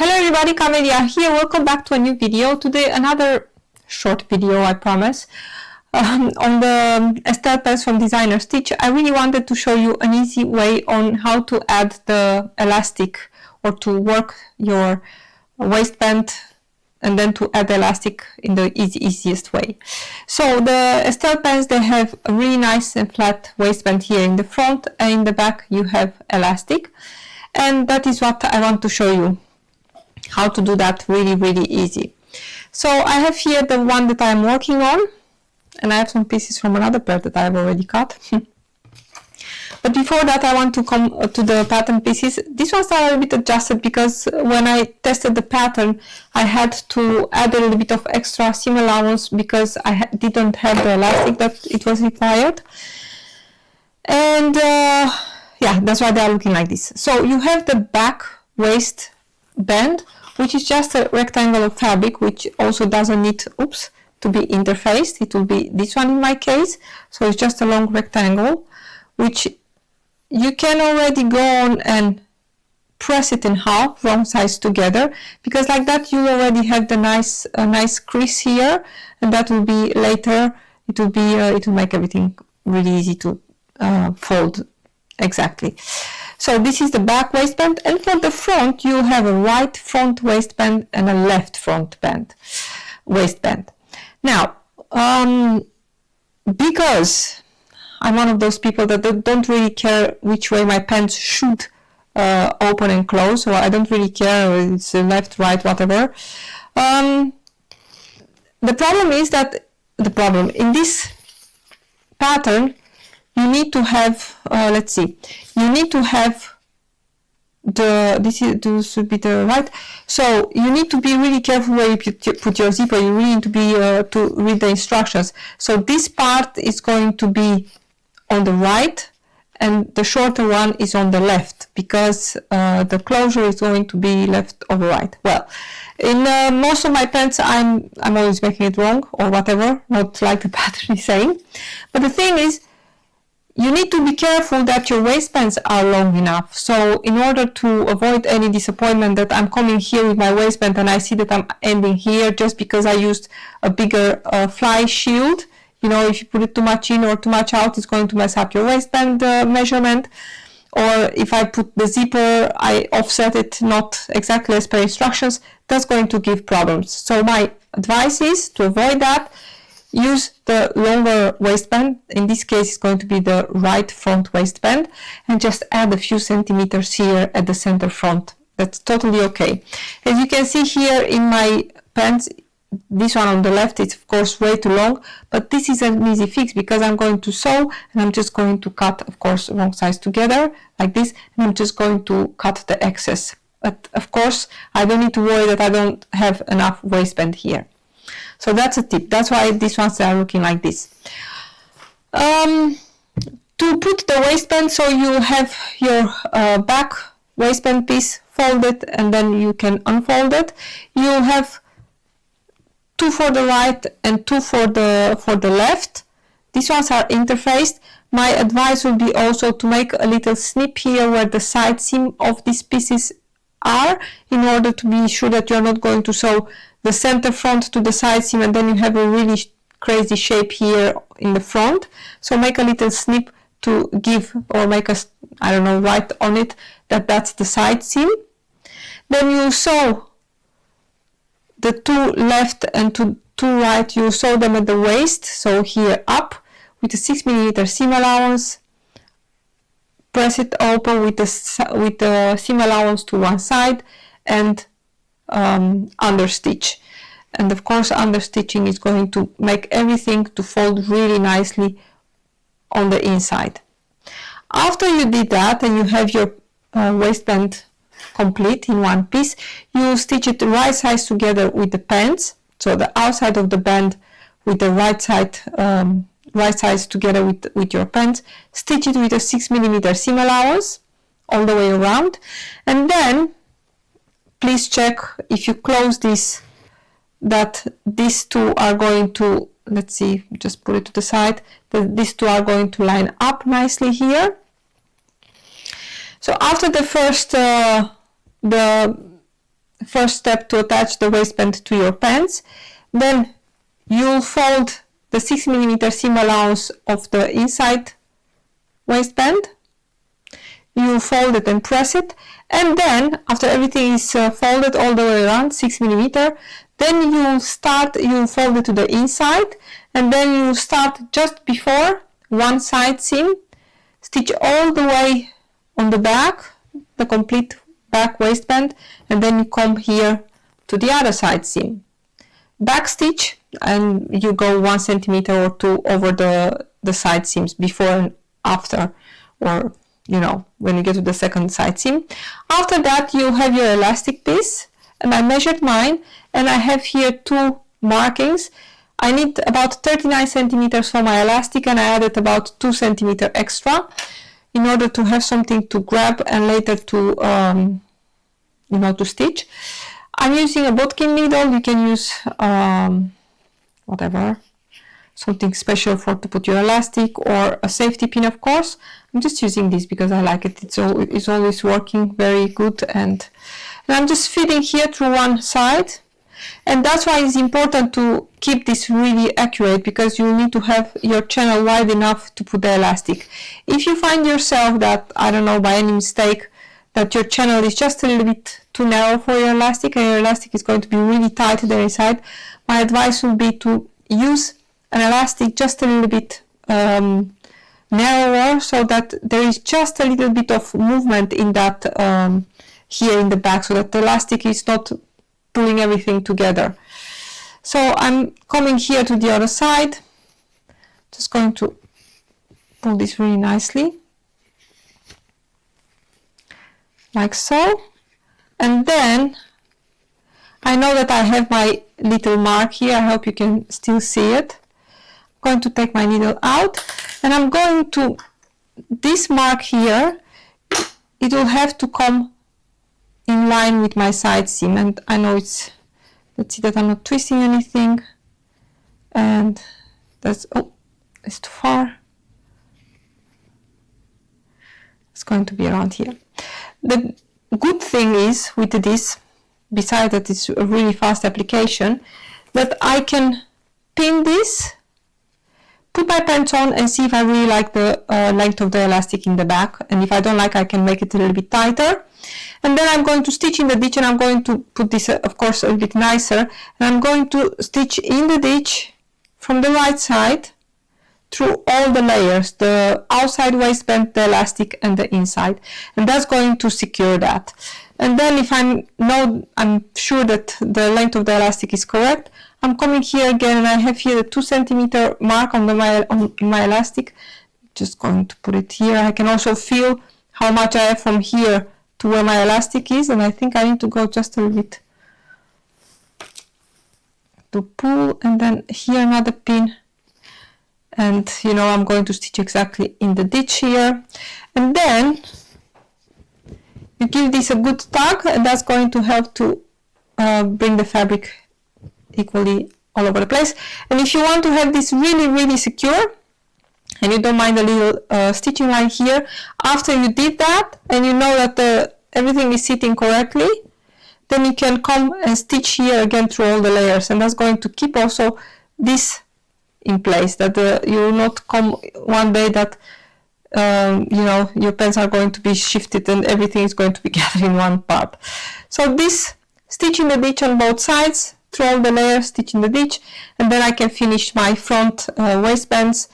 Hello everybody, Camelia here. Welcome back to a new video. Today another short video, I promise, on the Estelle Pants from Designer Stitch. I really wanted to show you an easy way on how to add the elastic or to work your waistband and then to add elastic in the easiest way. So the Estelle Pants, they have a really nice and flat waistband here in the front, and in the back you have elastic, and that is what I want to show you. How to do that really easy. So I have here the one that I'm working on, and I have some pieces from another pair that I've already cut. But before that I want to come to the pattern pieces. These ones are a bit adjusted because when I tested the pattern I had to add a little bit of extra seam allowance because I didn't have the elastic that it was required. And yeah, that's why they are looking like this. So you have the back waist band, which is just a rectangle of fabric, which also doesn't need to be interfaced. It will be this one in my case. So it's just a long rectangle, which you can already go on and press it in half, wrong sides together, because like that you already have the nice crease here, and that will be later. It will make everything really easy to fold exactly. So this is the back waistband, and for the front you have a right front waistband and a left front waistband. Now, because I'm one of those people that don't really care which way my pants should open and close, so I don't really care if it's left, right, whatever. The problem is that in this pattern you need to have, you need to have this should be the right. So you need to be really careful where you put your zipper. You really need to be to read the instructions. So this part is going to be on the right, and the shorter one is on the left, because the closure is going to be left over right. Well, in most of my pants I'm always making it wrong or whatever, not like the pattern is saying. But the thing is, you need to be careful that your waistbands are long enough. So in order to avoid any disappointment that I'm coming here with my waistband and I see that I'm ending here just because I used a bigger fly shield. You know, if you put it too much in or too much out, it's going to mess up your waistband measurement. Or if I put the zipper, I offset it not exactly as per instructions, that's going to give problems. So my advice is to avoid that. Use the longer waistband. In this case it's going to be the right front waistband, and just add a few centimeters here at the center front. That's totally okay. As you can see here in my pants, this one on the left is of course way too long, but this is an easy fix because I'm going to sew and I'm just going to cut, of course, wrong sides together like this, and I'm just going to cut the excess. But of course I don't need to worry that I don't have enough waistband here. So that's a tip. That's why these ones are looking like this. To put the waistband, so you have your back waistband piece folded and then you can unfold it. You have two for the right and two for the left. These ones are interfaced. My advice would be also to make a little snip here where the side seam of these pieces are, in order to be sure that you're not going to sew the center front to the side seam and then you have a really crazy shape here in the front. So make a little snip to give, or make a, I don't know, write on it that that's the side seam. Then you sew the two left and two right, you sew them at the waist, so here up with a 6mm seam allowance. Press it open with the seam allowance to one side and understitch. And of course understitching is going to make everything to fold really nicely on the inside. After you did that and you have your waistband complete in one piece, you stitch it right sides together with the pants. So the outside of the band with the right sides together with your pants. Stitch it with a 6mm seam allowance all the way around, and then please check if you close this that these two are going to, let's see, just put it to the side, that these two are going to line up nicely here. So after the first the first step to attach the waistband to your pants. Then you'll fold the 6mm seam allowance of the inside waistband. You fold it and press it, and then after everything is folded all the way around 6mm, then you'll fold it to the inside, and then you'll start just before one side seam, stitch all the way on the back, the complete back waistband, and then you come here to the other side seam. Back stitch, and you go 1 centimeter or 2 over the side seams before and after, or you know, when you get to the second side seam. After that you have your elastic piece, and I measured mine, and I have here 2 markings. I need about 39 centimeters for my elastic, and I added about 2 centimeters extra in order to have something to grab and later to you know, to stitch. I'm using a bodkin needle. You can use whatever, something special to put your elastic, or a safety pin, of course. I'm just using this because I like it. It's always working very good, and I'm just feeding here through one side. And that's why it's important to keep this really accurate, because you need to have your channel wide enough to put the elastic. If you find yourself that, I don't know, by any mistake, that your channel is just a little bit too narrow for your elastic, and your elastic is going to be really tight there inside, my advice would be to use an elastic just a little bit narrower, so that there is just a little bit of movement in that here in the back, so that the elastic is not pulling everything together. So I'm coming here to the other side, just going to pull this really nicely, like so. And then I know that I have my little mark here. I hope you can still see it. I'm going to take my needle out, and I'm going to, this mark here, it will have to come in line with my side seam, and I know it's, let's see that I'm not twisting anything, and that's, oh, it's too far. It's going to be around here. The good thing is with this, besides that it's a really fast application, that I can pin this, put my pants on, and see if I really like the length of the elastic in the back, and if I don't like, I can make it a little bit tighter. And then I'm going to stitch in the ditch, and I'm going to put this of course a little bit nicer, and I'm going to stitch in the ditch from the right side through all the layers, the outside waistband, the elastic, and the inside, and that's going to secure that. And then if I'm sure that the length of the elastic is correct, I'm coming here again, and I have here the 2 centimeter mark on my elastic. Just going to put it here. I can also feel how much I have from here to where my elastic is, and I think I need to go just a little bit to pull, and then here another pin, and you know, I'm going to stitch exactly in the ditch here, and then you give this a good tug, and that's going to help to bring the fabric equally all over the place. And if you want to have this really secure, and you don't mind a little stitching line here, after you did that and you know that everything is sitting correctly, then you can come and stitch here again through all the layers, and that's going to keep also this in place, that you will not come one day that you know, your pants are going to be shifted and everything is going to be gathered in one part. So this stitch in the ditch on both sides, through all the layers, stitch in the ditch, and then I can finish my front waistbands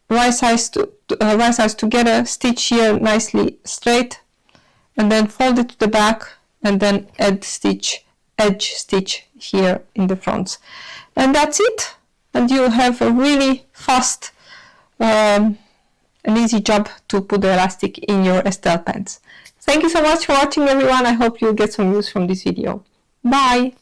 right sides together, stitch here nicely straight, and then fold it to the back, and then edge stitch here in the fronts, and that's it. And you have a really fast an easy job to put the elastic in your Estelle pants. Thank you so much for watching, everyone. I hope you'll get some use from this video. Bye!